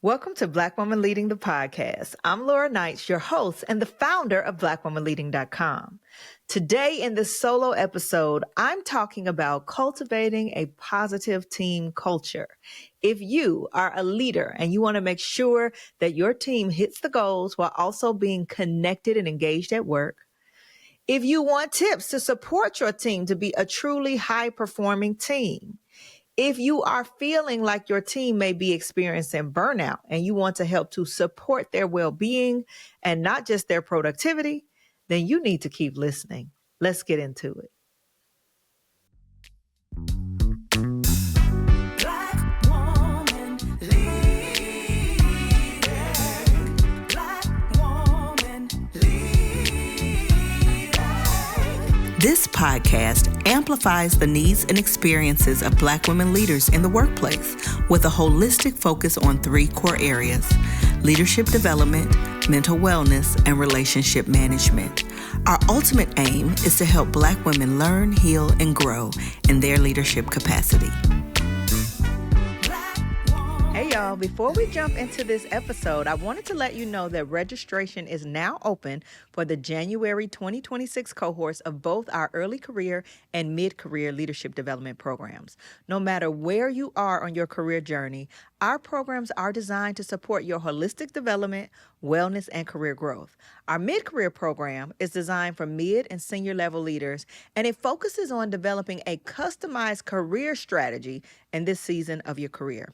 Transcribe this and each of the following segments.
Welcome to Black Woman Leading the podcast. I'm Laura Knights, your host and the founder of BlackWomanLeading.com. Today in this solo episode, I'm talking about cultivating a positive team culture. If you are a leader and you want to make sure that your team hits the goals while also being connected and engaged at work, if you want tips to support your team to be a truly high-performing team, if you are feeling like your team may be experiencing burnout and you want to help to support their well-being and not just their productivity, then you need to keep listening. Let's get into it. This podcast amplifies the needs and experiences of Black women leaders in the workplace with a holistic focus on three core areas: leadership development, mental wellness, and relationship management. Our ultimate aim is to help Black women learn, heal, and grow in their leadership capacity. Hey y'all, before we jump into this episode, I wanted to let you know that registration is now open for the January 2026 cohorts of both our early career and mid-career leadership development programs. No matter where you are on your career journey, our programs are designed to support your holistic development, wellness, and career growth. Our mid-career program is designed for mid and senior level leaders, and it focuses on developing a customized career strategy in this season of your career.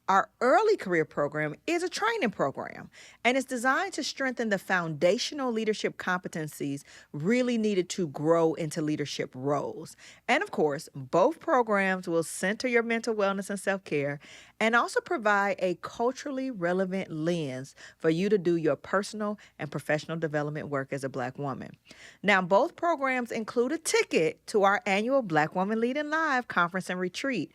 Our early career program is a training program, and it's designed to strengthen the foundational leadership competencies really needed to grow into leadership roles. And of course, both programs will center your mental wellness and self-care and also provide a culturally relevant lens for you to do your personal and professional development work as a Black woman. Now, both programs include a ticket to our annual Black Woman Leading Live conference and retreat.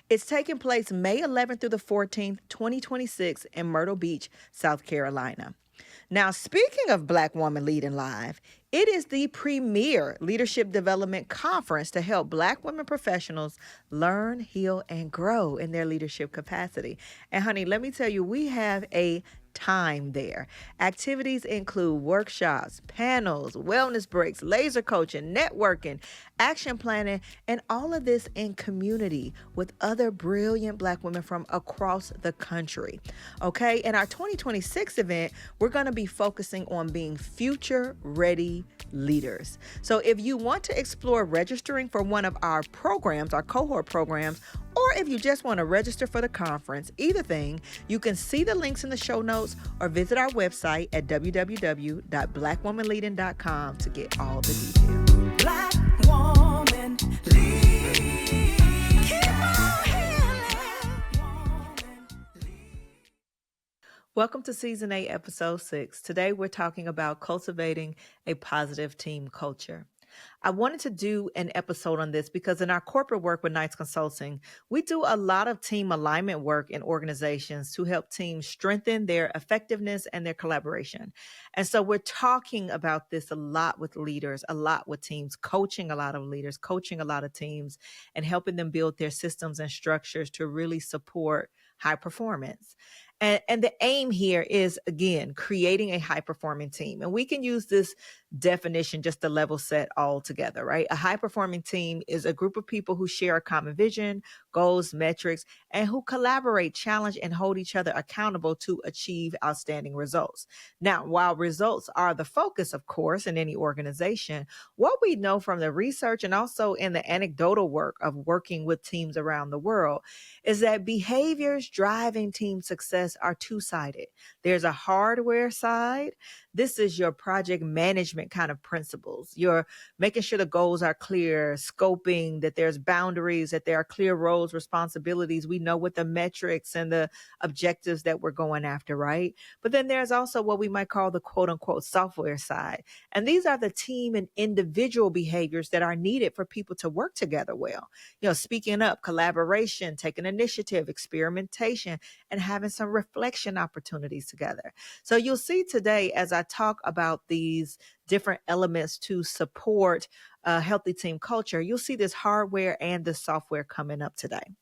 It's taking place May 11th through the 14th, 2026 in Myrtle Beach, South Carolina. Now, speaking of Black Woman Leading Live, it is the premier leadership development conference to help Black women professionals learn, heal, and grow in their leadership capacity. And honey, let me tell you, we have a time there. Activities include workshops, panels, wellness breaks, laser coaching, networking, action planning, and all of this in community with other brilliant Black women from across the country. Okay, in our 2026 event, we're going to be focusing on being future-ready leaders. So if you want to explore registering for one of our programs, our cohort programs, or if you just want to register for the conference, either thing, you can see the links in the show notes or visit our website at www.blackwomanleading.com to get all the details. Black woman lead. Keep on healing. Welcome to Season 8, Episode 6. Today we're talking about cultivating a positive team culture. I wanted to do an episode on this because in our corporate work with Knights Consulting, we do a lot of team alignment work in organizations to help teams strengthen their effectiveness and their collaboration. And so we're talking about this a lot with leaders, a lot with teams, coaching a lot of leaders, coaching a lot of teams, and helping them build their systems and structures to really support high performance. And the aim here is, again, creating a high-performing team. And we can use this definition just to level set all together, right? A high-performing team is a group of people who share a common vision, goals, metrics, and who collaborate, challenge, and hold each other accountable to achieve outstanding results. Now, while results are the focus, of course, in any organization, what we know from the research and also in the anecdotal work of working with teams around the world is that behaviors driving team success are two-sided. There's a hardware side. This is your project management kind of principles. You're making sure the goals are clear, scoping, that there's boundaries, that there are clear roles, responsibilities. We know what the metrics and the objectives that we're going after, right? But then there's also what we might call the quote unquote software side. And these are the team and individual behaviors that are needed for people to work together well. You know, speaking up, collaboration, taking initiative, experimentation, and having some reflection opportunities together. So you'll see today as I talk about these different elements to support a healthy team culture, you'll see this hardware and the software coming up today.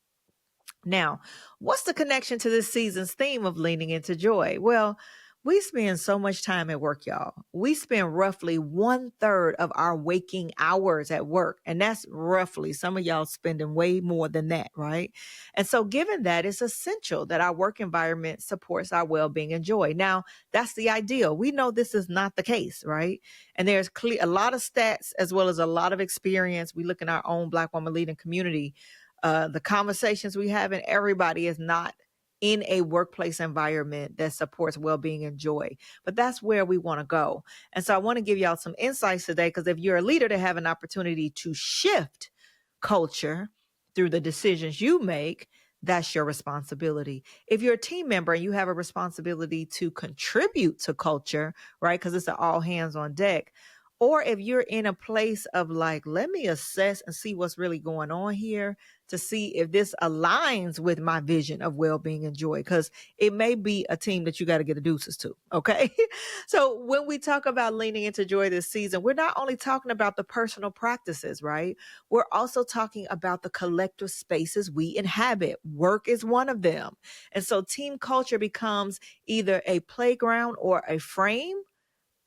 Now, what's the connection to this season's theme of leaning into joy? Well, we spend so much time at work, y'all. We spend roughly 1/3 of our waking hours at work. And that's roughly, some of y'all spending way more than that, right? And so, given that, it's essential that our work environment supports our well being and joy. Now, that's the ideal. We know this is not the case, right? And there's a lot of stats as well as a lot of experience. We look in our own Black woman leading community, the conversations we have, and everybody is not in a workplace environment that supports well-being and joy. But that's where we want to go. And so I want to give y'all some insights today, because if you're a leader to have an opportunity to shift culture through the decisions you make, that's your responsibility. If you're a team member and you have a responsibility to contribute to culture, right? Because it's an all hands on deck. Or if you're in a place of like, let me assess and see what's really going on here to see if this aligns with my vision of well-being and joy, because it may be a team that you got to get the deuces to. Okay. So when we talk about leaning into joy this season, we're not only talking about the personal practices, right? We're also talking about the collective spaces we inhabit. Work is one of them. And so team culture becomes either a playground or a frame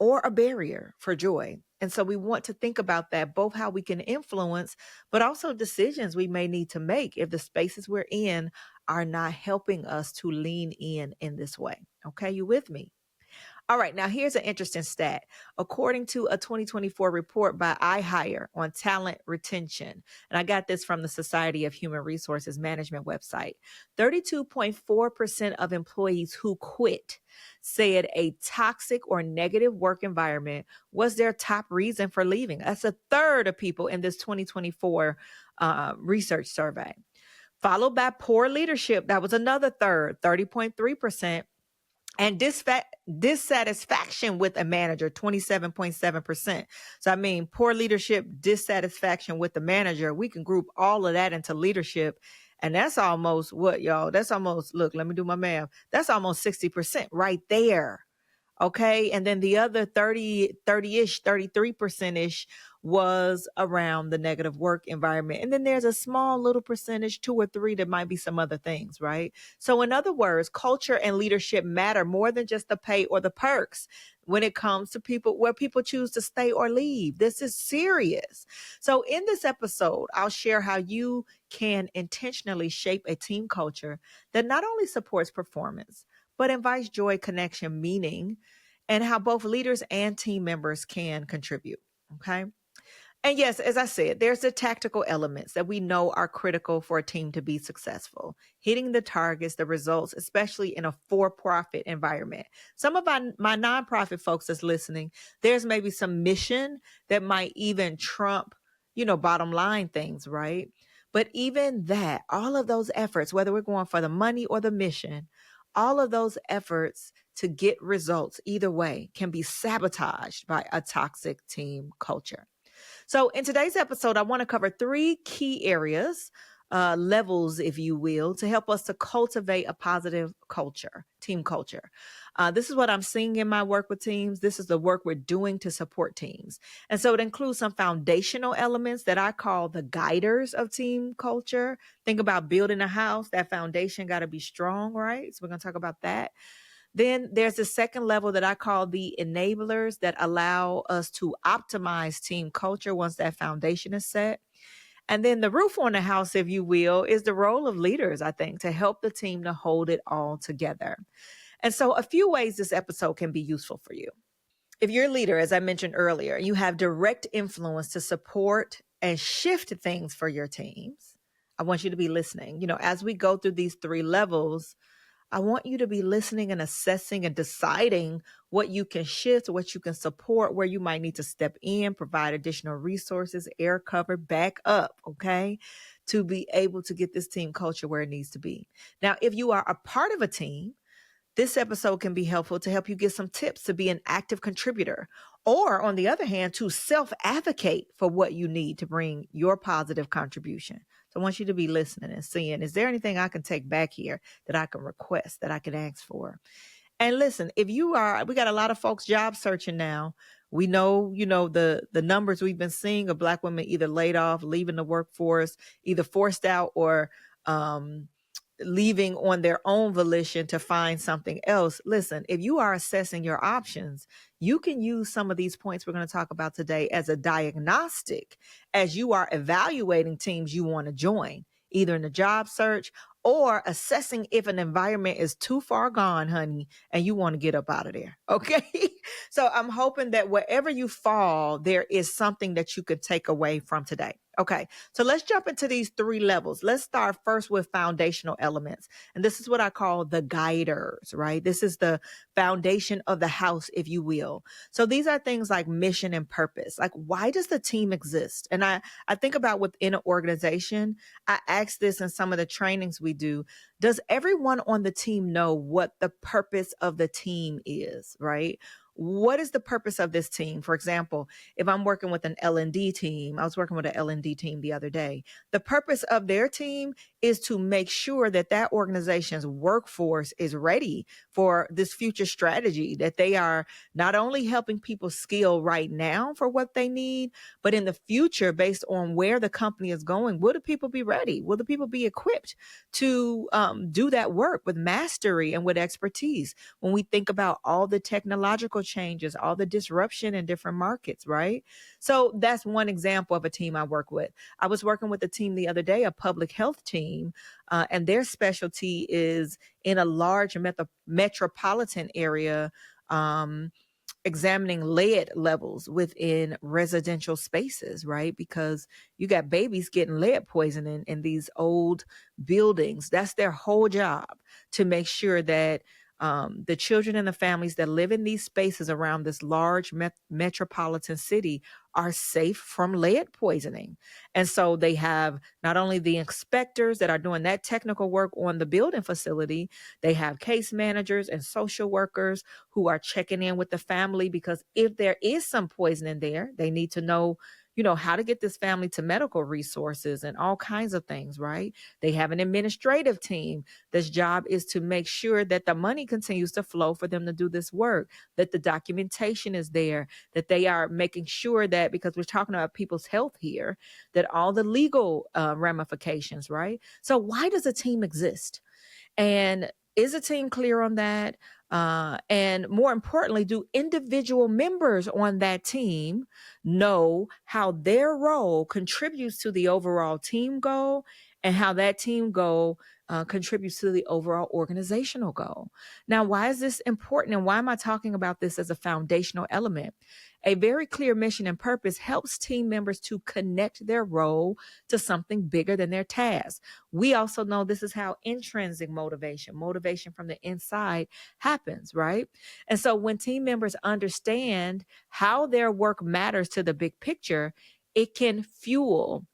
or a barrier for joy. And so we want to think about that, both how we can influence, but also decisions we may need to make if the spaces we're in are not helping us to lean in this way. Okay, you with me? All right, now here's an interesting stat. According to a 2024 report by iHire on talent retention, and I got this from the Society of Human Resources Management website, 32.4% of employees who quit said a toxic or negative work environment was their top reason for leaving. That's a third of people in this 2024 research survey. Followed by poor leadership. That was another third, 30.3%. And dissatisfaction with a manager, 27.7%. So, I mean, poor leadership, dissatisfaction with the manager, we can group all of that into leadership. And that's almost what, y'all? That's almost, look, let me do my math. That's almost 60% right there. Okay. And then the other 30-ish, 33%-ish was around the negative work environment. And then there's a small little percentage, 2 or 3, that might be some other things, right? So in other words, culture and leadership matter more than just the pay or the perks when it comes to people, where people choose to stay or leave. This is serious. So in this episode, I'll share how you can intentionally shape a team culture that not only supports performance, but invites joy, connection, meaning, and how both leaders and team members can contribute. Okay. And yes, as I said, there's the tactical elements that we know are critical for a team to be successful. Hitting the targets, the results, especially in a for-profit environment. Some of my nonprofit folks that's listening, there's maybe some mission that might even trump, bottom line things, right? But even that, all of those efforts, whether we're going for the money or the mission, all of those efforts to get results either way can be sabotaged by a toxic team culture. So in today's episode, I want to cover 3 key areas, levels, if you will, to help us to cultivate a positive culture, team culture. This is what I'm seeing in my work with teams. This is the work we're doing to support teams. And so it includes some foundational elements that I call the guiders of team culture. Think about building a house. That foundation got to be strong, right? So we're going to talk about that. Then there's the second level that I call the enablers that allow us to optimize team culture once that foundation is set. And then the roof on the house, if you will, is the role of leaders, I think, to help the team to hold it all together. And so a few ways this episode can be useful for you. If you're a leader, as I mentioned earlier, you have direct influence to support and shift things for your teams. I want you to be listening. As we go through these 3 levels, I want you to be listening and assessing and deciding what you can shift, what you can support, where you might need to step in, provide additional resources, air cover, back up, okay, to be able to get this team culture where it needs to be. Now, if you are a part of a team, this episode can be helpful to help you get some tips to be an active contributor, or on the other hand, to self-advocate for what you need to bring your positive contribution. So I want you to be listening and seeing, is there anything I can take back here that I can request, that I can ask for? And listen, we got a lot of folks job searching now. We know, the numbers we've been seeing of Black women either laid off, leaving the workforce, either forced out or, leaving on their own volition to find something else. Listen, if you are assessing your options, you can use some of these points we're going to talk about today as a diagnostic as you are evaluating teams you want to join, either in the job search or assessing if an environment is too far gone, honey, and you want to get up out of there. Okay. So I'm hoping that wherever you fall, there is something that you could take away from today. Okay. So let's jump into these 3 levels. Let's start first with foundational elements. And this is what I call the guiders, right? This is the foundation of the house, if you will. So these are things like mission and purpose. Like, why does the team exist? And I think about within an organization, I ask this in some of the trainings we do. Does everyone on the team know what the purpose of the team is, right? What is the purpose of this team? For example, if I'm working with an L&D team, I was working with an L&D team the other day. The purpose of their team is to make sure that that organization's workforce is ready for this future strategy, that they are not only helping people skill right now for what they need, but in the future, based on where the company is going, will the people be ready? Will the people be equipped to do that work with mastery and with expertise? When we think about all the technological changes, all the disruption in different markets, right? So that's one example of a team I work with. I was working with a team the other day, a public health team, and their specialty is in a large metropolitan area, examining lead levels within residential spaces, right? Because you got babies getting lead poisoning in these old buildings. That's their whole job, to make sure that the children and the families that live in these spaces around this large metropolitan city are safe from lead poisoning. And so they have not only the inspectors that are doing that technical work on the building facility, they have case managers and social workers who are checking in with the family, because if there is some poisoning there, they need to know, how to get this family to medical resources and all kinds of things, right? They have an administrative team that's job is to make sure that the money continues to flow for them to do this work, that the documentation is there, that they are making sure that, because we're talking about people's health here, that all the legal ramifications, right? So why does a team exist? And is a team clear on that? And more importantly, do individual members on that team know how their role contributes to the overall team goal, and how that team goal contributes to the overall organizational goal? Now, why is this important, and why am I talking about this as a foundational element? A very clear mission and purpose helps team members to connect their role to something bigger than their task. We also know this is how intrinsic motivation from the inside happens, right? And so when team members understand how their work matters to the big picture, it can fuel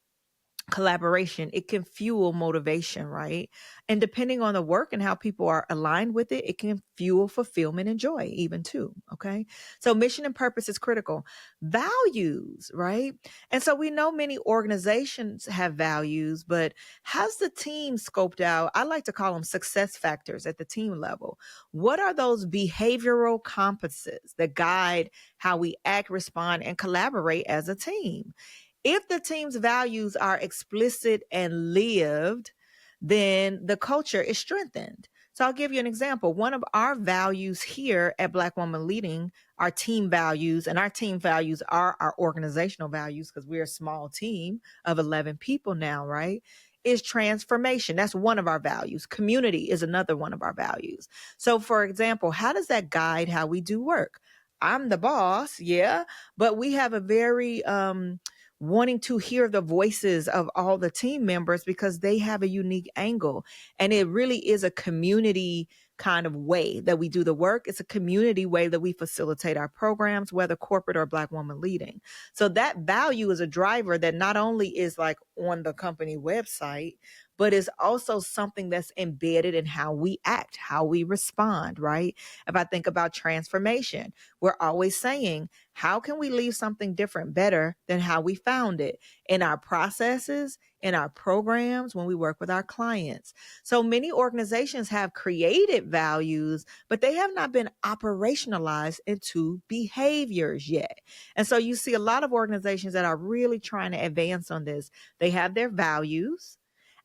collaboration, it can fuel motivation, right? And depending on the work and how people are aligned with it, it can fuel fulfillment and joy even too. Okay. So mission and purpose is critical. Values, right? And so we know many organizations have values, but how's the team scoped out? I like to call them success factors at the team level. What are those behavioral compasses that guide how we act, respond, and collaborate as a team? If the team's values are explicit and lived, then the culture is strengthened. So I'll give you an example. One of our values here at Black Woman Leading, our team values, and our team values are our organizational values, because we're a small team of 11 people now, right? Is transformation. That's one of our values. Community is another one of our values. So for example, how does that guide how we do work? I'm the boss, yeah, but we have a very wanting to hear the voices of all the team members, because they have a unique angle. And it really is a community kind of way that we do the work. It's a community way that we facilitate our programs, whether corporate or Black Woman Leading. So that value is a driver that not only is like on the company website, but is also something that's embedded in how we act, how we respond, right? If I think about transformation, we're always saying, how can we leave something different, better than how we found it, in our processes, in our programs, when we work with our clients? So many organizations have created values, but they have not been operationalized into behaviors yet. And so you see a lot of organizations that are really trying to advance on this. They have their values,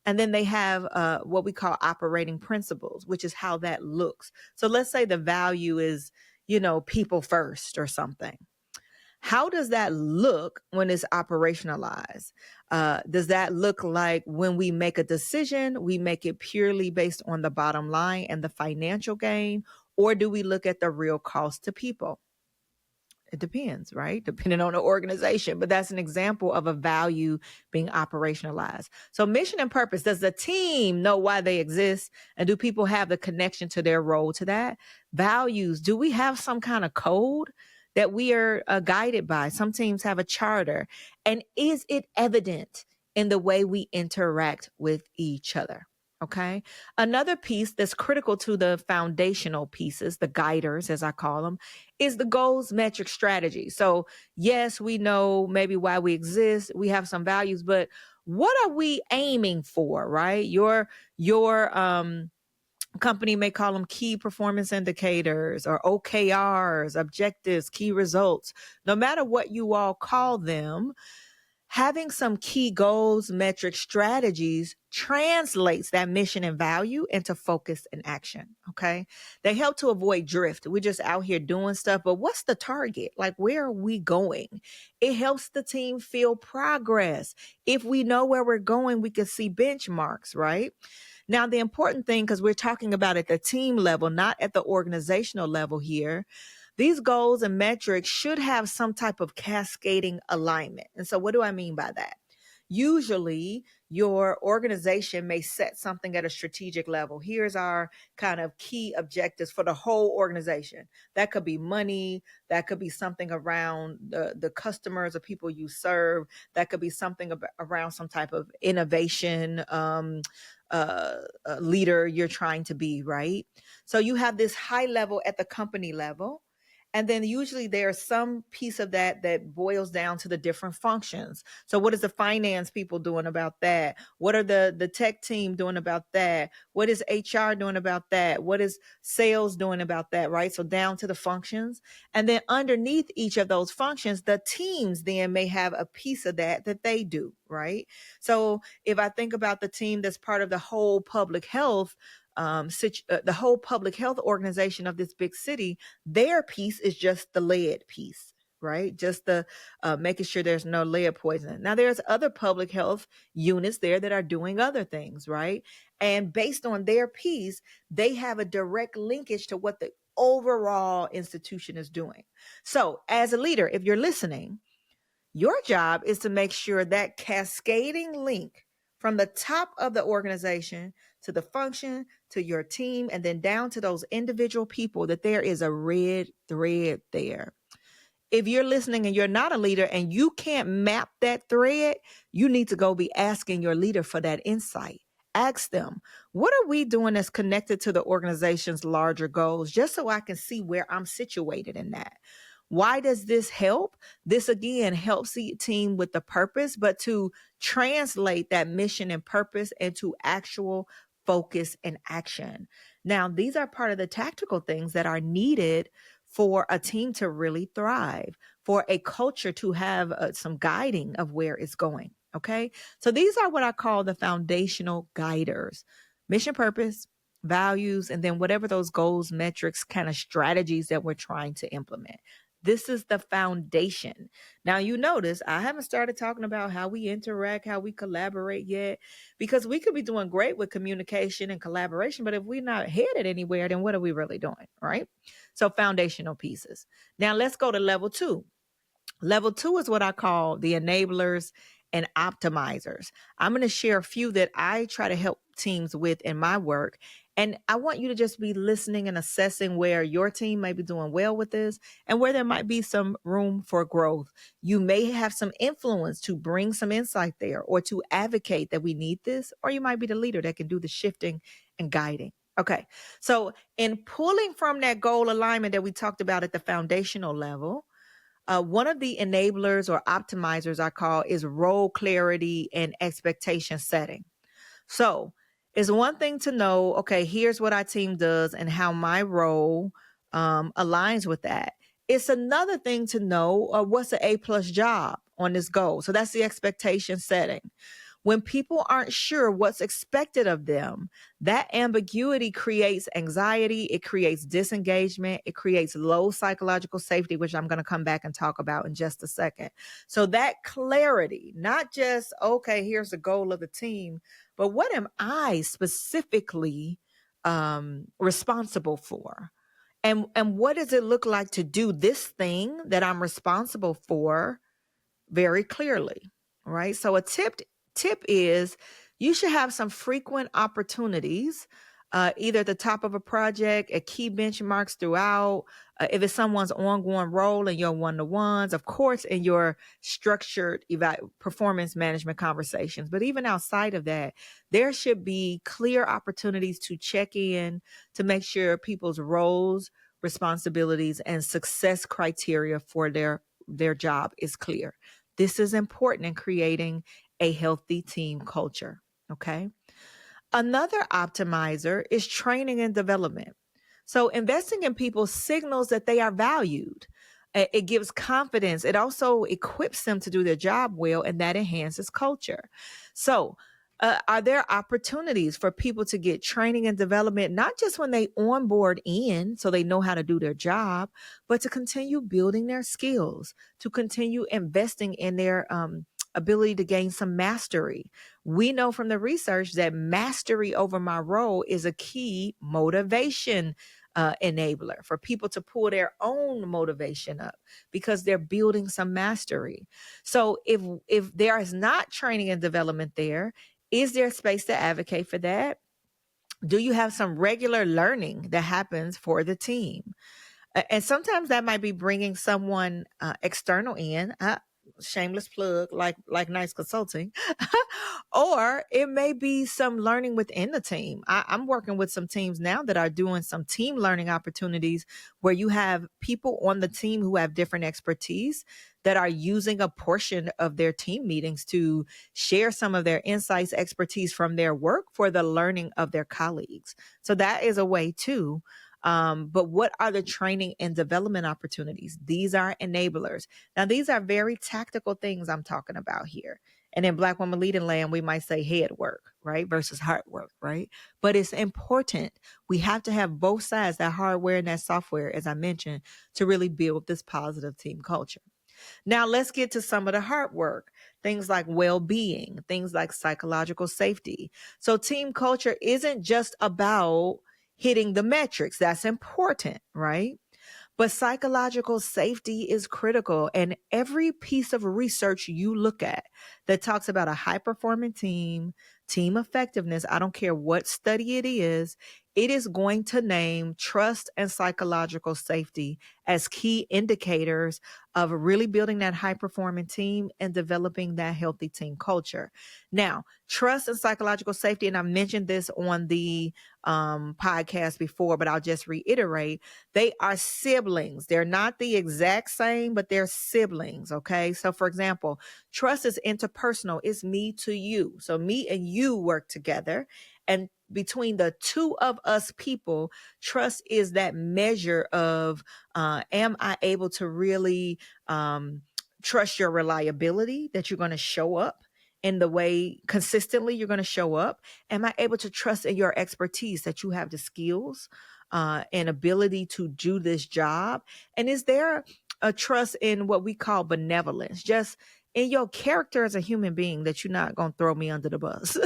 And then they have what we call operating principles, which is how that looks. So let's say the value is, people first or something. How does that look when it's operationalized? Does that look like when we make a decision, we make it purely based on the bottom line and the financial gain, or do we look at the real cost to people? It depends, right? Depending on the organization. But that's an example of a value being operationalized. So mission and purpose, does the team know why they exist? And do people have the connection to their role to that? Values, do we have some kind of code that we are guided by? Some teams have a charter. And is it evident in the way we interact with each other? Okay. Another piece that's critical to the foundational pieces, the guiders, as I call them, is the goals, metric strategy. So yes, we know maybe why we exist. We have some values, but what are we aiming for, right? Your company may call them key performance indicators or OKRs, objectives, key results. No matter what you all call them, having some key goals, metric strategies translates that mission and value into focus and action. Okay. They help to avoid drift. We're just out here doing stuff, but what's the target? Like, where are we going? It helps the team feel progress. If we know where we're going, we can see benchmarks, right? Now, the important thing, because we're talking about at the team level, not at the organizational level here, these goals and metrics should have some type of cascading alignment. And so what do I mean by that? Usually your organization may set something at a strategic level. Here's our kind of key objectives for the whole organization. That could be money. That could be something around the customers or people you serve. That could be something around some type of innovation leader you're trying to be, right? So you have this high level at the company level. And then usually there's some piece of that that boils down to the different functions. So what is the finance people doing about that? What are the tech team doing about that? What is HR doing about that? What is sales doing about that, right? So down to the functions. And then underneath each of those functions, the teams then may have a piece of that they do, right? So if I think about the team that's part of the whole public health, the whole public health organization of this big city, their piece is just the lead piece, right? Just the making sure there's no lead poisoning. Now, there's other public health units there that are doing other things, right? And based on their piece, they have a direct linkage to what the overall institution is doing. So as a leader, if you're listening, your job is to make sure that cascading link from the top of the organization to the function, to your team, and then down to those individual people, that there is a red thread there. If you're listening and you're not a leader and you can't map that thread, you need to go be asking your leader for that insight. Ask them, what are we doing that's connected to the organization's larger goals, just so I can see where I'm situated in that. Why does this help? This again helps the team with the purpose, but to translate that mission and purpose into actual focus and action. Now, these are part of the tactical things that are needed for a team to really thrive, for a culture to have some guiding of where it's going. Okay. So these are what I call the foundational guiders: mission, purpose, values, and then whatever those goals, metrics, kind of strategies that we're trying to implement. This is the foundation. Now, you notice I haven't started talking about how we interact, how we collaborate yet, because we could be doing great with communication and collaboration, but if we're not headed anywhere, then what are we really doing, right? So foundational pieces. Now let's go to level 2. Level 2 is what I call the enablers and optimizers. I'm going to share a few that I try to help teams with in my work. And I want you to just be listening and assessing where your team may be doing well with this and where there might be some room for growth. You may have some influence to bring some insight there or to advocate that we need this, or you might be the leader that can do the shifting and guiding. Okay, so in pulling from that goal alignment that we talked about at the foundational level, one of the enablers or optimizers I call is role clarity and expectation setting. So it's one thing to know, okay, here's what our team does and how my role aligns with that. It's another thing to know what's an A+ job on this goal. So that's the expectation setting. When people aren't sure what's expected of them, that ambiguity creates anxiety, it creates disengagement, it creates low psychological safety, which I'm going to come back and talk about in just a second. So that clarity, not just, okay, here's the goal of the team, but what am I specifically responsible for? And what does it look like to do this thing that I'm responsible for very clearly, right? So a tip is you should have some frequent opportunities, either at the top of a project, at key benchmarks throughout, if it's someone's ongoing role in your one-to-ones, of course, in your structured performance management conversations. But even outside of that, there should be clear opportunities to check in to make sure people's roles, responsibilities, and success criteria for their job is clear. This is important in creating a healthy team culture. Okay. Another optimizer is training and development. So investing in people signals that they are valued. It gives confidence. It also equips them to do their job well, and that enhances culture. So, are there opportunities for people to get training and development, not just when they onboard in so they know how to do their job, but to continue building their skills, to continue investing in their ability to gain some mastery? We know from the research that mastery over my role is a key motivation enabler for people to pull their own motivation up because they're building some mastery. So if there is not training and development there, is there space to advocate for that? Do you have some regular learning that happens for the team? And sometimes that might be bringing someone external in, shameless plug, like Nice Consulting, or it may be some learning within the team. I'm working with some teams now that are doing some team learning opportunities where you have people on the team who have different expertise that are using a portion of their team meetings to share some of their insights, expertise from their work for the learning of their colleagues. So that is a way too. But what are the training and development opportunities? These are enablers. Now, these are very tactical things I'm talking about here. And in Black Woman Leading Land, we might say head work, right? Versus heart work, right? But it's important. We have to have both sides, that hardware and that software, as I mentioned, to really build this positive team culture. Now, let's get to some of the hard work, things like well-being, things like psychological safety. So team culture isn't just about hitting the metrics. That's important, right? But psychological safety is critical. And every piece of research you look at that talks about a high performing team, team effectiveness, I don't care what study it is going to name trust and psychological safety as key indicators of really building that high performing team and developing that healthy team culture. Now, trust and psychological safety, and I mentioned this on the podcast before, but I'll just reiterate, they are siblings. They're not the exact same, but they're siblings. Okay. So for example, trust is interpersonal. It's me to you. So me and you work together, and between the two of us people, trust is that measure of, am I able to really trust your reliability, that you're going to show up in the way consistently you're going to show up? Am I able to trust in your expertise, that you have the skills and ability to do this job? And is there a trust in what we call benevolence, just in your character as a human being, that you're not going to throw me under the bus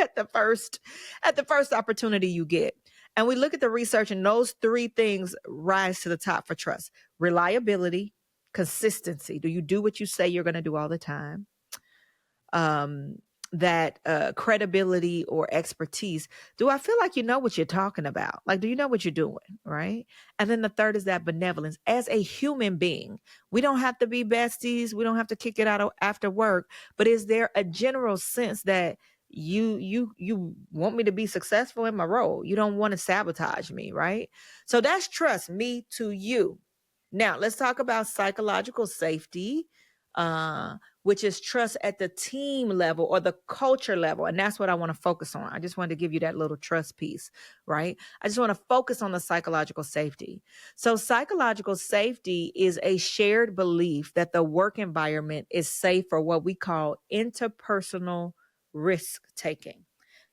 at the first opportunity you get? And we look at the research, and those three things rise to the top for trust: reliability, consistency. Do you do what you say you're going to do all the time? That credibility or expertise. Do I feel like you know what you're talking about? Like, do you know what you're doing? Right. And then the third is that benevolence. As a human being, we don't have to be besties. We don't have to kick it out after work. But is there a general sense that you want me to be successful in my role? You don't want to sabotage me, right? So that's trust, me to you. Now let's talk about psychological safety, which is trust at the team level or the culture level. And that's what I want to focus on. I just wanted to give you that little trust piece, right? I just want to focus on the psychological safety. So psychological safety is a shared belief that the work environment is safe for what we call interpersonal risk taking.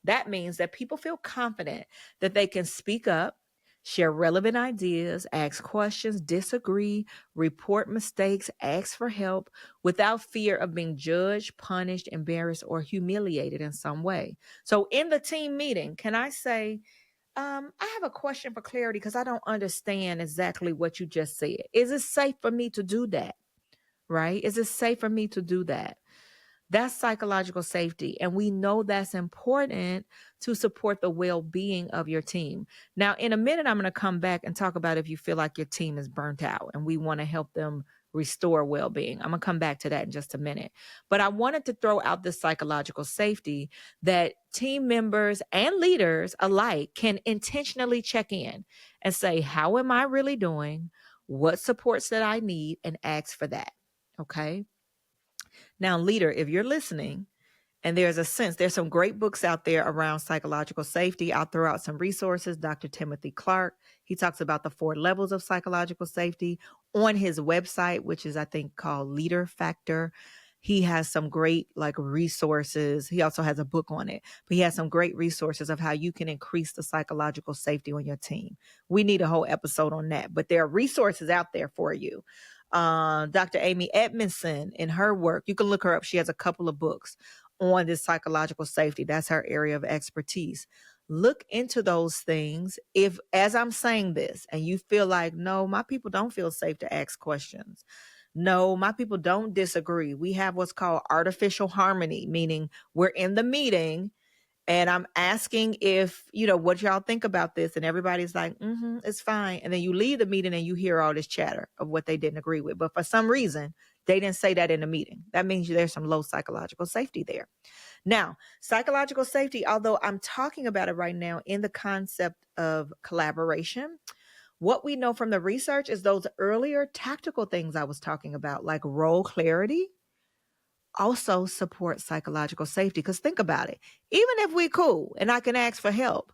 That means that people feel confident that they can speak up, share relevant ideas, ask questions, disagree, report mistakes, ask for help without fear of being judged, punished, embarrassed, or humiliated in some way. So in the team meeting, can I say, I have a question for clarity because I don't understand exactly what you just said. Is it safe for me to do that? Right? Is it safe for me to do that? That's psychological safety. And we know that's important to support the well being of your team. Now, in a minute, I'm going to come back and talk about if you feel like your team is burnt out and we want to help them restore well being. I'm going to come back to that in just a minute. But I wanted to throw out this psychological safety that team members and leaders alike can intentionally check in and say, how am I really doing? What supports that I need? And ask for that. Okay. Now, leader, if you're listening, and there's some great books out there around psychological safety. I'll throw out some resources. Dr. Timothy Clark, he talks about the 4 levels of psychological safety on his website, which is, I think, called Leader Factor. He has some great resources. He also has a book on it, but he has some great resources of how you can increase the psychological safety on your team. We need a whole episode on that, but there are resources out there for you. Dr. Amy Edmondson, in her work, you can look her up. She has a couple of books on this psychological safety. That's her area of expertise. Look into those things. If, as I'm saying this, and you feel like, no, my people don't feel safe to ask questions. No, my people don't disagree. We have what's called artificial harmony, meaning we're in the meeting and I'm asking if, what y'all think about this. And everybody's like, it's fine. And then you leave the meeting and you hear all this chatter of what they didn't agree with. But for some reason, they didn't say that in the meeting. That means there's some low psychological safety there. Now, psychological safety, although I'm talking about it right now in the concept of collaboration, what we know from the research is those earlier tactical things I was talking about, like role clarity, also support psychological safety. Because think about it. Even if we're cool and I can ask for help,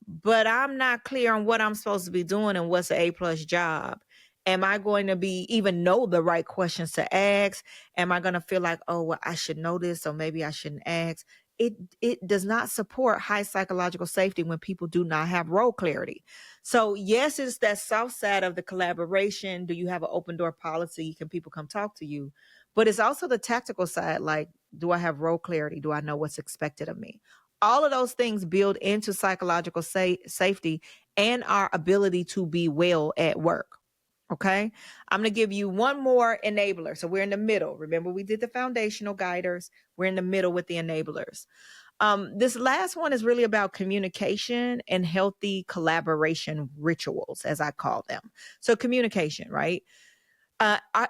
but I'm not clear on what I'm supposed to be doing and what's an A+ job. Am I going to be even know the right questions to ask? Am I going to feel like, oh, well, I should know this, so maybe I shouldn't ask? It does not support high psychological safety when people do not have role clarity. So yes, it's that soft side of the collaboration. Do you have an open door policy? Can people come talk to you? But it's also the tactical side, like, do I have role clarity? Do I know what's expected of me? All of those things build into psychological safety and our ability to be well at work. Okay. I'm going to give you one more enabler. So we're in the middle. Remember, we did the foundational guiders. We're in the middle with the enablers. This last one is really about communication and healthy collaboration rituals, as I call them. So communication, right?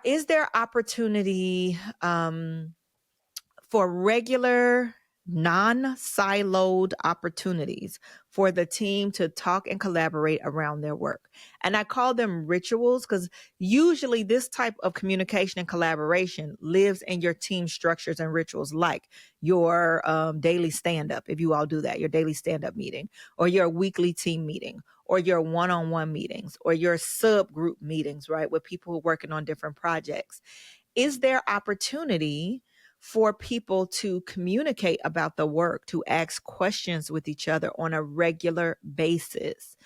Is there opportunity for regular non-siloed opportunities for the team to talk and collaborate around their work? And I call them rituals because usually this type of communication and collaboration lives in your team structures and rituals, like your daily stand-up, if you all do that, your daily stand-up meeting, or your weekly team meeting, or your one-on-one meetings, or your subgroup meetings, right, with people who are working on different projects. Is there opportunity for people to communicate about the work, to ask questions with each other on a regular basis?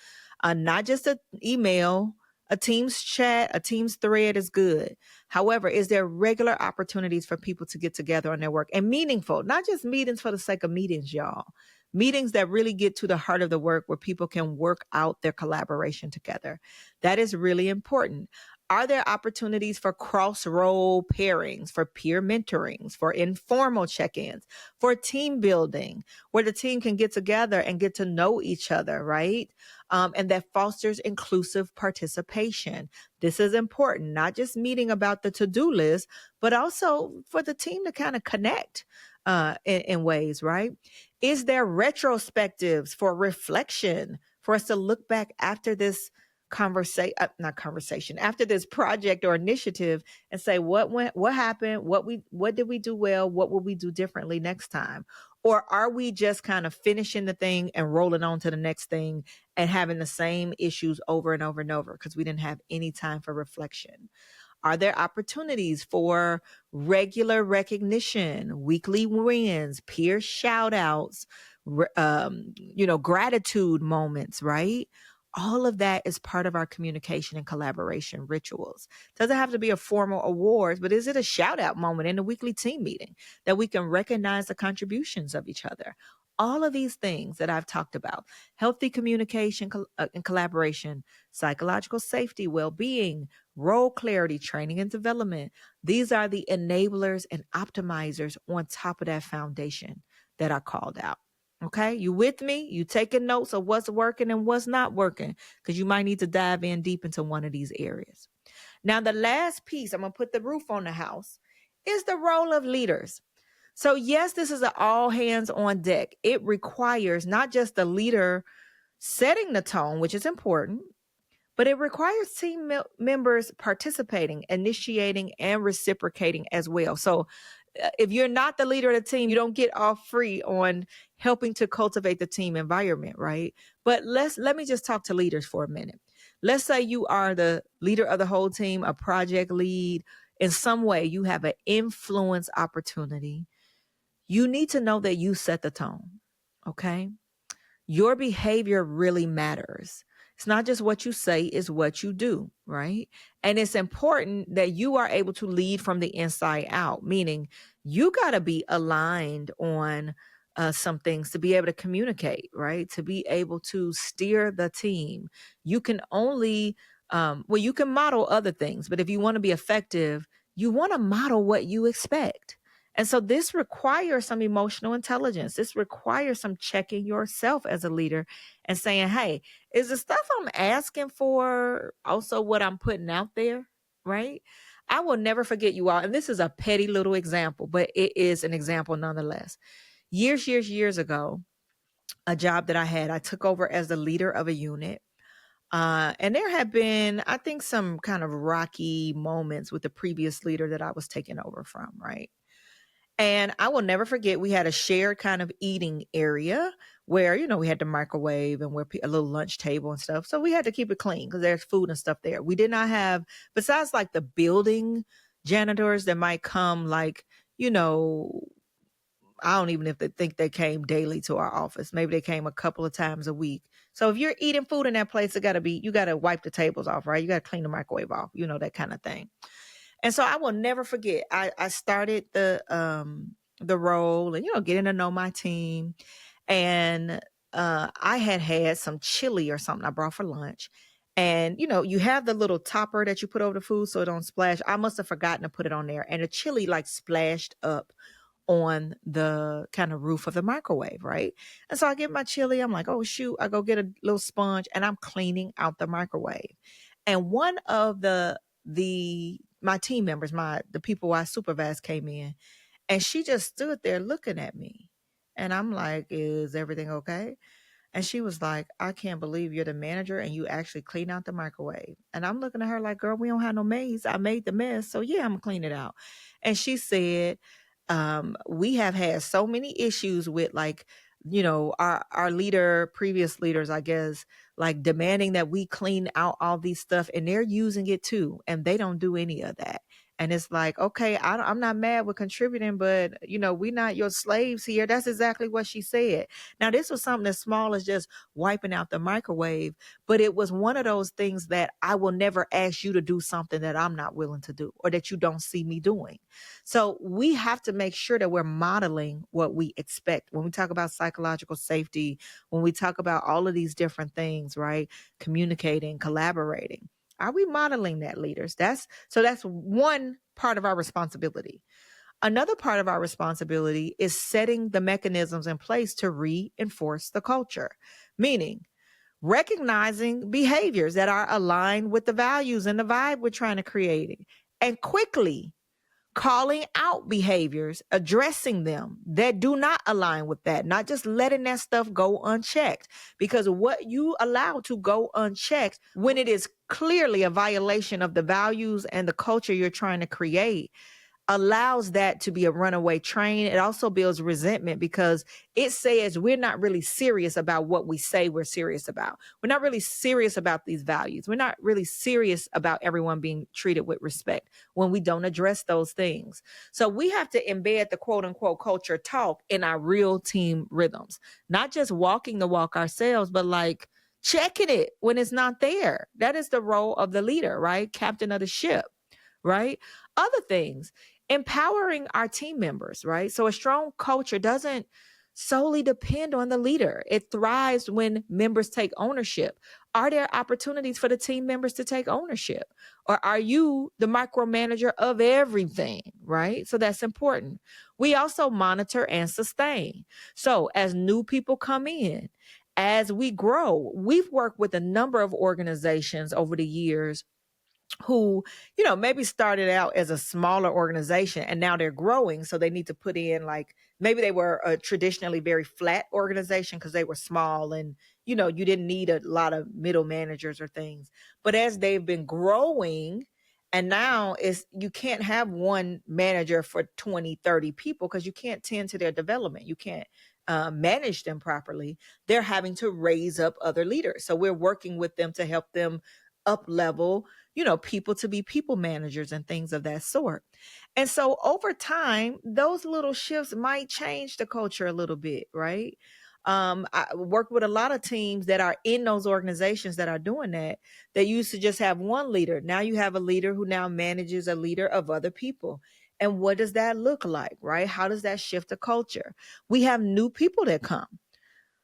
Not just an email, a Teams chat, a Teams thread is good. However, is there regular opportunities for people to get together on their work, and meaningful, not just meetings for the sake of meetings, y'all. Meetings that really get to the heart of the work where people can work out their collaboration together. That is really important. Are there opportunities for cross-role pairings, for peer mentorings, for informal check-ins, for team building, where the team can get together and get to know each other, right? And that fosters inclusive participation. This is important, not just meeting about the to-do list, but also for the team to kind of connect in ways, right? Is there retrospectives for reflection, for us to look back after this after this project or initiative and say, what happened, what did we do well, what will we do differently next time? Or are we just kind of finishing the thing and rolling on to the next thing and having the same issues over and over and over because we didn't have any time for reflection? Are there opportunities for regular recognition, weekly wins, peer shout outs, gratitude moments, right? All of that is part of our communication and collaboration rituals. Doesn't have to be a formal awards, but is it a shout out moment in a weekly team meeting that we can recognize the contributions of each other? All of these things that I've talked about, healthy communication and collaboration, psychological safety, well-being, role clarity, training and development. These are the enablers and optimizers on top of that foundation that I called out. Okay, you with me? You taking notes of what's working and what's not working, because you might need to dive in deep into one of these areas. Now, the last piece, I'm going to put the roof on the house, is the role of leaders. So yes, this is an all hands on deck. It requires not just the leader setting the tone, which is important, but it requires team members participating, initiating, and reciprocating as well. So if you're not the leader of the team, you don't get off free on helping to cultivate the team environment, right? But let me just talk to leaders for a minute. Let's say you are the leader of the whole team, a project lead. In some way, you have an influence opportunity. You need to know that you set the tone, okay? Your behavior really matters. It's not just what you say, it's what you do, right? And it's important that you are able to lead from the inside out, meaning you got to be aligned on some things to be able to communicate, right? To be able to steer the team. You can only, you can model other things, but if you want to be effective, you want to model what you expect. And so this requires some emotional intelligence. This requires some checking yourself as a leader and saying, hey, is the stuff I'm asking for also what I'm putting out there? Right? I will never forget, you all. And this is a petty little example, but it is an example nonetheless. Years ago, a job that I took over as the leader of a unit. And there had been, I think, some kind of rocky moments with the previous leader that I was taking over from, right? And I will never forget, we had a shared kind of eating area where, we had the microwave and where a little lunch table and stuff. So we had to keep it clean because there's food and stuff there. We did not have, besides like the building janitors that might come like, I don't even think they came daily to our office. Maybe they came a couple of times a week. So if you're eating food in that place, you got to wipe the tables off, right? You got to clean the microwave off, that kind of thing. And so I will never forget, I started the role and, getting to know my team. And I had some chili or something I brought for lunch. And, you have the little topper that you put over the food so it don't splash. I must have forgotten to put it on there. And the chili like splashed up on the kind of roof of the microwave, right? And so I get my chili. I'm like, oh, shoot. I go get a little sponge and I'm cleaning out the microwave. And one of my team members, the people I supervised, came in, and she just stood there looking at me. And I'm like, is everything okay? And she was like, I can't believe you're the manager and you actually clean out the microwave. And I'm looking at her like, girl, we don't have no maids. I made the mess. So yeah, I'm gonna clean it out. And she said, we have had so many issues with our previous leaders, I guess, like demanding that we clean out all these stuff, and they're using it too. And they don't do any of that. And it's like, okay, I'm not mad with contributing, but we're not your slaves here. That's exactly what she said. Now, this was something as small as just wiping out the microwave, but it was one of those things that I will never ask you to do something that I'm not willing to do or that you don't see me doing. So we have to make sure that we're modeling what we expect. When we talk about psychological safety, when we talk about all of these different things, right? Communicating, collaborating. Are we modeling that, leaders? That's one part of our responsibility. Another part of our responsibility is setting the mechanisms in place to reinforce the culture, meaning recognizing behaviors that are aligned with the values and the vibe we're trying to create, and quickly calling out behaviors, addressing them that do not align with that, not just letting that stuff go unchecked. Because what you allow to go unchecked, when it is clearly a violation of the values and the culture you're trying to create, allows that to be a runaway train. It also builds resentment because it says we're not really serious about what we say we're serious about. We're not really serious about these values. We're not really serious about everyone being treated with respect when we don't address those things. So we have to embed the quote unquote culture talk in our real team rhythms, not just walking the walk ourselves, but like checking it when it's not there. That is the role of the leader, right? Captain of the ship, right? Other things, empowering our team members, right? So a strong culture doesn't solely depend on the leader. It thrives when members take ownership. Are there opportunities for the team members to take ownership? Or are you the micromanager of everything, right? So that's important. We also monitor and sustain. So as new people come in, as we grow, we've worked with a number of organizations over the years who, maybe started out as a smaller organization and now they're growing. So they need to put in, like, maybe they were a traditionally very flat organization because they were small and, you didn't need a lot of middle managers or things. But as they've been growing, and now you can't have one manager for 20, 30 people because you can't tend to their development. You can't manage them properly. They're having to raise up other leaders. So we're working with them to help them up level, people to be people managers and things of that sort. And so over time, those little shifts might change the culture a little bit, right? I work with a lot of teams that are in those organizations that are doing that. They used to just have one leader. Now you have a leader who now manages a leader of other people. And what does that look like, right? How does that shift the culture? We have new people that come.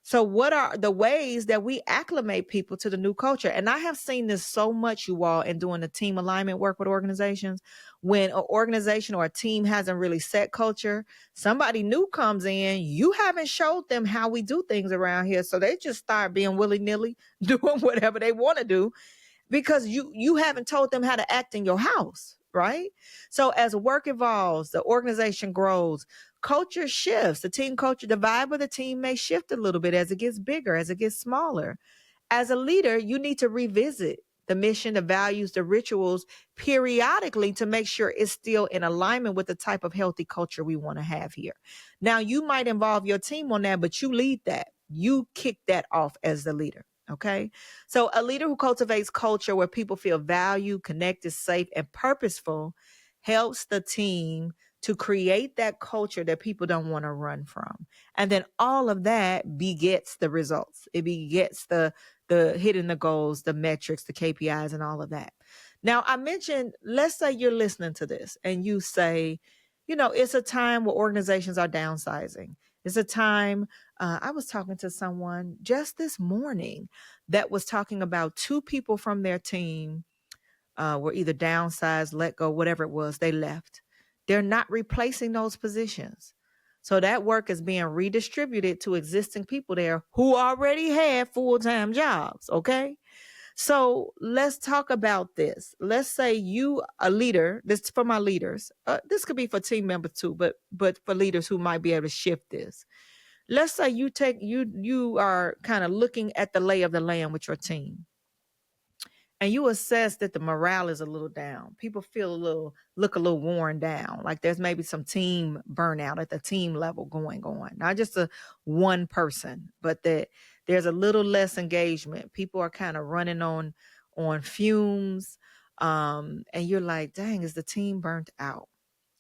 So what are the ways that we acclimate people to the new culture? And I have seen this so much, you all, in doing the team alignment work with organizations. When an organization or a team hasn't really set culture, somebody new comes in, you haven't showed them how we do things around here. So they just start being willy-nilly doing whatever they want to do because you haven't told them how to act in your house, right? So as work evolves, the organization grows, culture shifts, the team culture, the vibe of the team may shift a little bit as it gets bigger, as it gets smaller. As a leader, you need to revisit the mission, the values, the rituals periodically to make sure it's still in alignment with the type of healthy culture we want to have here. Now, you might involve your team on that, but you lead that. You kick that off as the leader. Okay. So a leader who cultivates culture where people feel valued, connected, safe, and purposeful helps the team to create that culture that people don't want to run from. And then all of that begets the results. It begets the hitting the goals, the metrics, the KPIs, and all of that. Now, I mentioned, let's say you're listening to this and you say, it's a time where organizations are downsizing. It's a time, I was talking to someone just this morning that was talking about two people from their team were either downsized, let go, whatever it was, they left. They're not replacing those positions. So that work is being redistributed to existing people there who already had full-time jobs, okay? So let's talk about this. Let's say you, a leader, this is for my leaders. This could be for team members too, but for leaders who might be able to shift this. Let's say you are kind of looking at the lay of the land with your team. And you assess that the morale is a little down. People look a little worn down. Like there's maybe some team burnout at the team level going on. Not just a one person, but that there's a little less engagement. People are kind of running on fumes. And you're like, dang, is the team burnt out?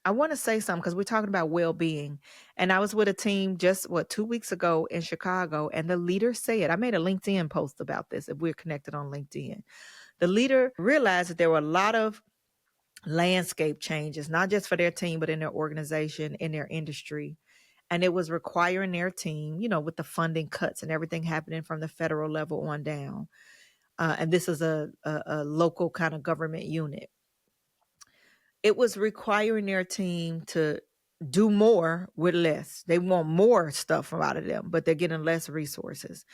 I want to say something because we're talking about well-being. And I was with a team just 2 weeks ago in Chicago, and the leader said, I made a LinkedIn post about this if we're connected on LinkedIn. The leader realized that there were a lot of landscape changes, not just for their team, but in their organization, in their industry. And it was requiring their team, with the funding cuts and everything happening from the federal level on down. And this is a local kind of government unit. It was requiring their team to do more with less. They want more stuff out of them, but they're getting less resources.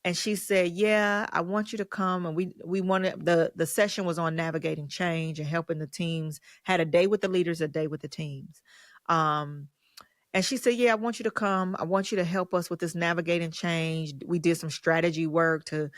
And she said, yeah, I want you to come. And we wanted, the session was on navigating change and helping the teams, had a day with the leaders, a day with the teams. And she said, yeah, I want you to come. I want you to help us with this navigating change. We did some strategy work to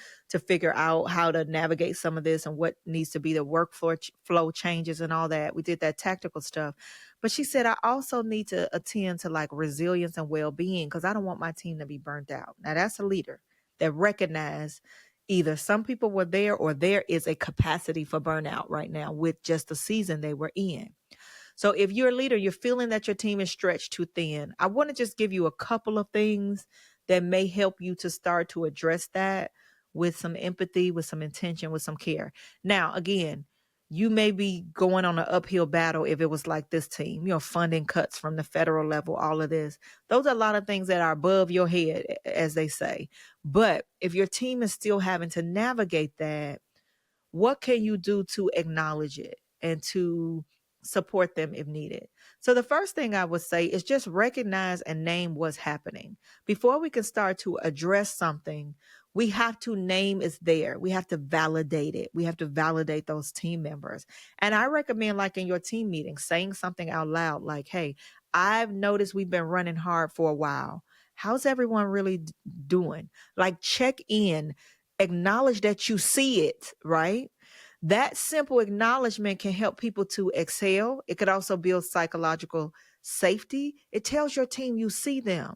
figure out how to navigate some of this and what needs to be the workflow changes and all that. We did that tactical stuff. But she said, I also need to attend to like resilience and well-being because I don't want my team to be burnt out. Now that's a leader that recognize either some people were there or there is a capacity for burnout right now with just the season they were in. So if you're a leader, you're feeling that your team is stretched too thin. I want to just give you a couple of things that may help you to start to address that with some empathy, with some intention, with some care. Now, again, you may be going on an uphill battle if it was like this team, funding cuts from the federal level, all of this. Those are a lot of things that are above your head, as they say. But if your team is still having to navigate that, what can you do to acknowledge it and to support them if needed? So the first thing I would say is just recognize and name what's happening. Before we can start to address something, we have to name it's there. We have to validate it. We have to validate those team members. And I recommend, like in your team meeting, saying something out loud like, hey, I've noticed we've been running hard for a while. How's everyone really doing? Like, check in, acknowledge that you see it, right? That simple acknowledgement can help people to exhale. It could also build psychological safety. It tells your team you see them.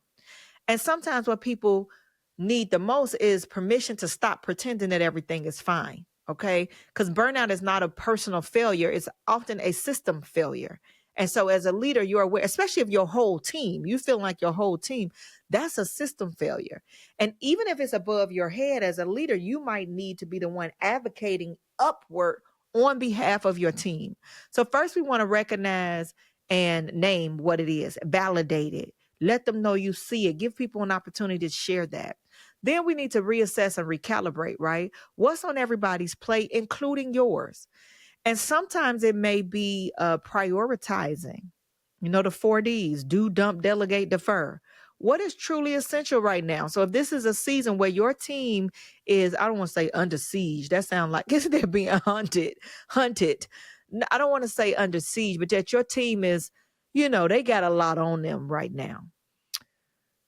And sometimes what people need the most is permission to stop pretending that everything is fine. Okay. Because burnout is not a personal failure. It's often a system failure. And so as a leader, you're aware, especially if your whole team, you feel like your whole team, that's a system failure. And even if it's above your head as a leader, you might need to be the one advocating upward on behalf of your team. So first we want to recognize and name what it is, validate it. Let them know you see it. Give people an opportunity to share that. Then we need to reassess and recalibrate, right? What's on everybody's plate, including yours? And sometimes it may be prioritizing, the 4Ds: do, dump, delegate, defer. What is truly essential right now? So if this is a season where your team is, I don't want to say under siege. That sounds like they're being hunted. I don't want to say under siege, but that your team is, they got a lot on them right now.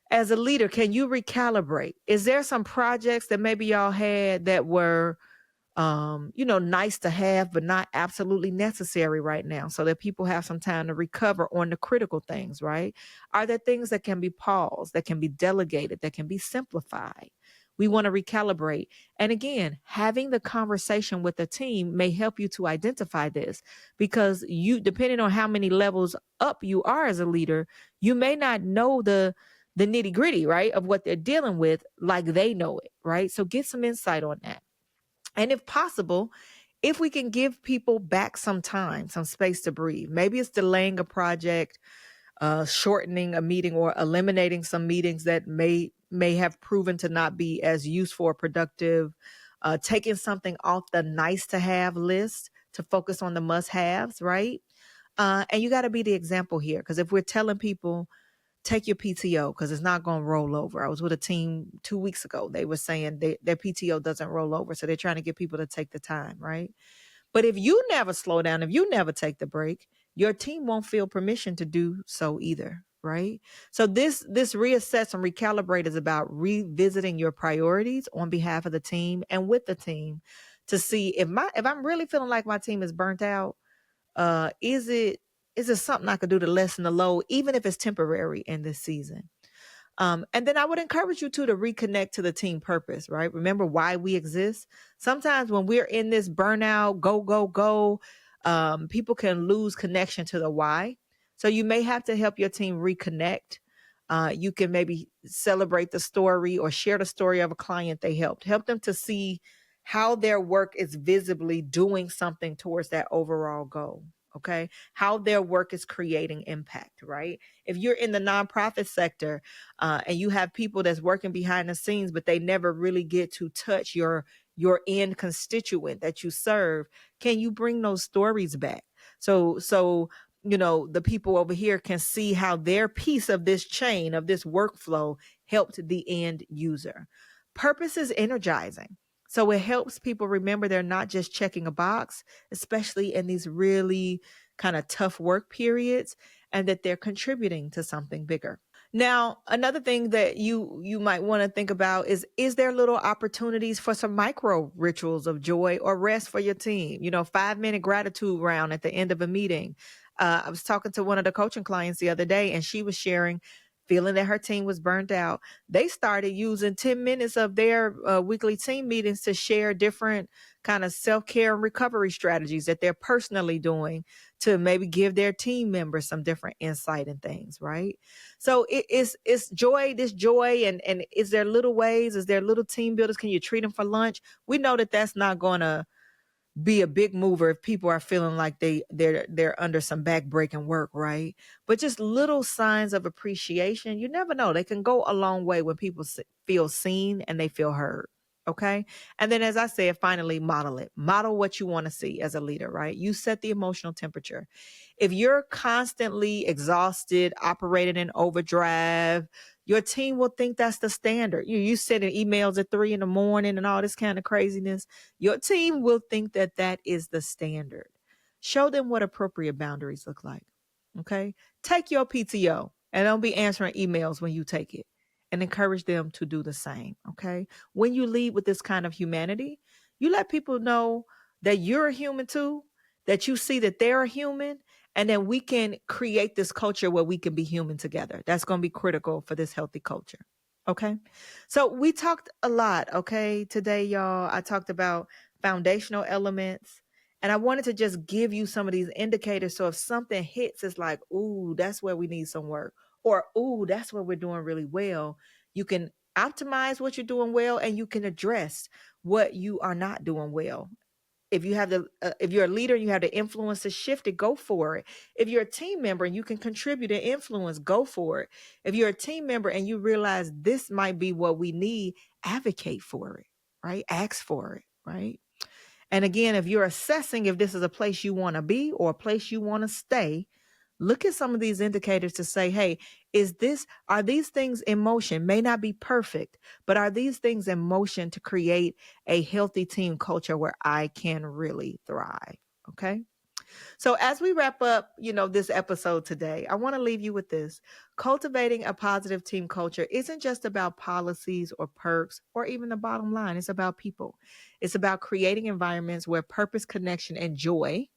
As a leader, can you recalibrate? Is there some projects that maybe y'all had that were nice to have, but not absolutely necessary right now, so that people have some time to recover on the critical things, right? Are there things that can be paused, that can be delegated, that can be simplified? We want to recalibrate. And again, having the conversation with the team may help you to identify this, because depending on how many levels up you are as a leader, you may not know the nitty gritty, right, of what they're dealing with like they know it, right? So get some insight on that. And if possible, if we can give people back some time, some space to breathe, maybe it's delaying a project, shortening a meeting, or eliminating some meetings that may have proven to not be as useful or productive, taking something off the nice to have list to focus on the must haves, right? And you got to be the example here, because if we're telling people, take your PTO because it's not going to roll over. I was with a team 2 weeks ago. They were saying their PTO doesn't roll over. So they're trying to get people to take the time, right? But if you never slow down, if you never take the break, your team won't feel permission to do so either, right? So this reassess and recalibrate is about revisiting your priorities on behalf of the team and with the team to see if I'm really feeling like my team is burnt out. Is it something I could do to lessen the load, even if it's temporary in this season? And then I would encourage you to reconnect to the team purpose, right? Remember why we exist. Sometimes when we're in this burnout, go, people can lose connection to the why. So you may have to help your team reconnect. You can maybe celebrate the story or share the story of a client they helped. Help them to see how their work is visibly doing something towards that overall goal. Okay. How their work is creating impact, right? If you're in the nonprofit sector and you have people that's working behind the scenes, but they never really get to touch your end constituent that you serve, can you bring those stories back? So the people over here can see how their piece of this chain, of this workflow, helped the end user. Purpose is energizing. So it helps people remember they're not just checking a box, especially in these really kind of tough work periods, and that they're contributing to something bigger. Now, another thing that you might want to think about is there little opportunities for some micro rituals of joy or rest for your team? 5-minute gratitude round at the end of a meeting. I was talking to one of the coaching clients the other day, and she was sharing, feeling that her team was burnt out. They started using 10 minutes of their weekly team meetings to share different kind of self-care and recovery strategies that they're personally doing to maybe give their team members some different insight and things, right? So it's joy, this joy, and is there little ways, is there little team builders? Can you treat them for lunch? We know that that's not going to be a big mover if people are feeling like they're under some back-breaking work, right? But just little signs of appreciation, you never know. They can go a long way when people feel seen and they feel heard. Okay. And then, as I said, finally, model it. Model what you want to see as a leader, right? You set the emotional temperature. If you're constantly exhausted, operating in overdrive, your team will think that's the standard. You sending emails at 3 a.m. and all this kind of craziness. Your team will think that that is the standard. Show them what appropriate boundaries look like. Okay. Take your PTO and don't be answering emails when you take it, and encourage them to do the same. Okay. When you lead with this kind of humanity, you let people know that you're a human too, that you see that they're a human, and then we can create this culture where we can be human together. That's going to be critical for this healthy culture. Okay. So we talked a lot. Okay. Today, y'all, I talked about foundational elements, and I wanted to just give you some of these indicators. So if something hits, it's like, ooh, that's where we need some work, or ooh, that's where we're doing really well. You can optimize what you're doing well, and you can address what you are not doing well. If you have if you're a leader and you have the influence to shift it, go for it. If you're a team member and you can contribute and influence, go for it. If you're a team member and you realize this might be what we need, advocate for it, right? Ask for it, right? And again, if you're assessing if this is a place you want to be or a place you want to stay, look at some of these indicators to say, hey, are these things in motion? May not be perfect, but are these things in motion to create a healthy team culture where I can really thrive? Okay. So as we wrap up, this episode today, I want to leave you with this. Cultivating a positive team culture isn't just about policies or perks or even the bottom line. It's about people. It's about creating environments where purpose, connection, and joy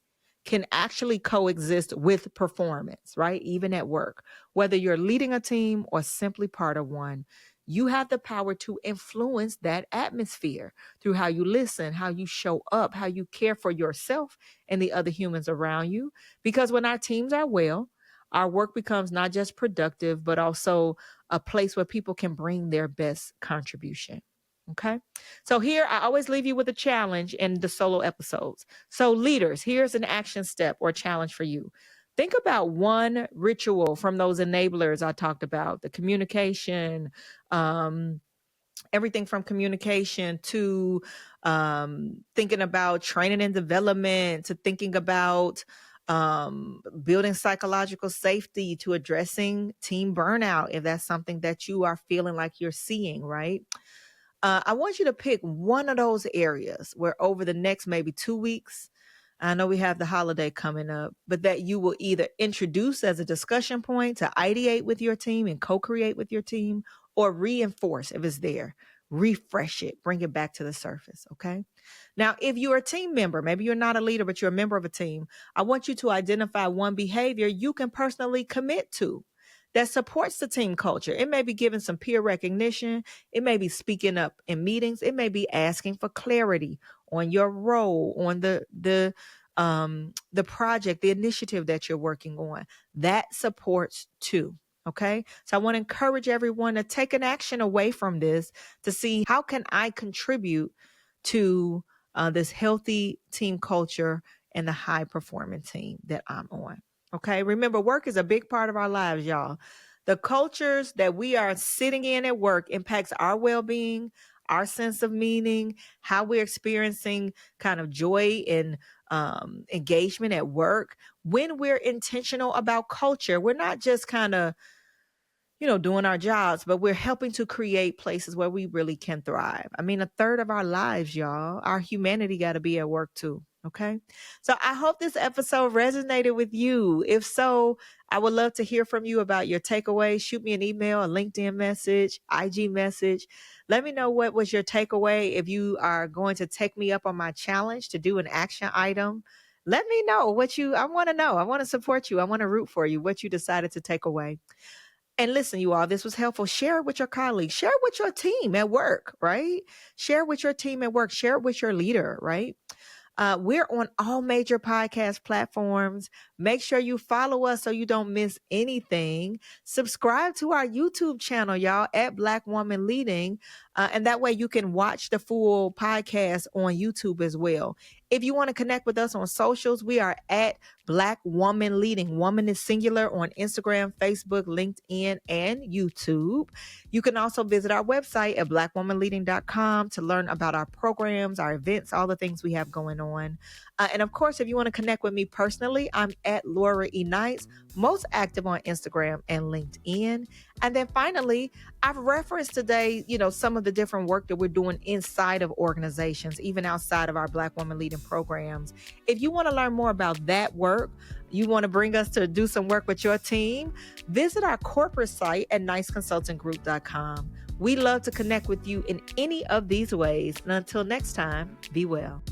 can actually coexist with performance, right? Even at work. Whether you're leading a team or simply part of one, you have the power to influence that atmosphere through how you listen, how you show up, how you care for yourself and the other humans around you. Because when our teams are well, our work becomes not just productive, but also a place where people can bring their best contribution. Okay. So here I always leave you with a challenge in the solo episodes. So leaders, here's an action step or challenge for you. Think about one ritual from those enablers I talked about, the communication, everything from communication to thinking about training and development, to thinking about building psychological safety, to addressing team burnout, if that's something that you are feeling like you're seeing, right? I want you to pick one of those areas where over the next maybe 2 weeks, I know we have the holiday coming up, but that you will either introduce as a discussion point to ideate with your team and co-create with your team, or reinforce if it's there, refresh it, bring it back to the surface. Okay. Now, if you're a team member, maybe you're not a leader, but you're a member of a team, I want you to identify one behavior you can personally commit to that supports the team culture. It may be giving some peer recognition. It may be speaking up in meetings. It may be asking for clarity on your role, on the project, the initiative that you're working on. That supports too. Okay. So I want to encourage everyone to take an action away from this to see how can I contribute to this healthy team culture and the high performing team that I'm on. Okay. Remember, work is a big part of our lives, y'all. The cultures that we are sitting in at work impacts our well-being, our sense of meaning, how we're experiencing kind of joy and engagement at work. When we're intentional about culture, we're not just kind of doing our jobs, but we're helping to create places where we really can thrive. I mean, a third of our lives, y'all, our humanity got to be at work too. Okay. So I hope this episode resonated with you. If so, I would love to hear from you about your takeaways. Shoot me an email, a LinkedIn message, IG message. Let me know what was your takeaway. If you are going to take me up on my challenge to do an action item Let me know I want to know. I want to support you. I want to root for you, what you decided to take away. And listen, you all, this was helpful. Share it with your colleagues. Share it with your team at work, right? Share it with your team at work. Share it with your leader, right? We're on all major podcast platforms. Make sure you follow us so you don't miss anything. Subscribe to our YouTube channel, y'all, at Black Woman Leading. And that way you can watch the full podcast on YouTube as well. If you want to connect with us on socials, we are at Black Woman Leading. Woman is singular on Instagram, Facebook, LinkedIn, and YouTube. You can also visit our website at blackwomanleading.com to learn about our programs, our events, all the things we have going on. And of course, if you want to connect with me personally, I'm at Laura E. Knights, most active on Instagram and LinkedIn. And then finally, I've referenced today, some of the different work that we're doing inside of organizations, even outside of our Black Woman Leading programs. If you want to learn more about that work, you want to bring us to do some work with your team, visit our corporate site at niceconsultinggroup.com. We love to connect with you in any of these ways. And until next time, be well.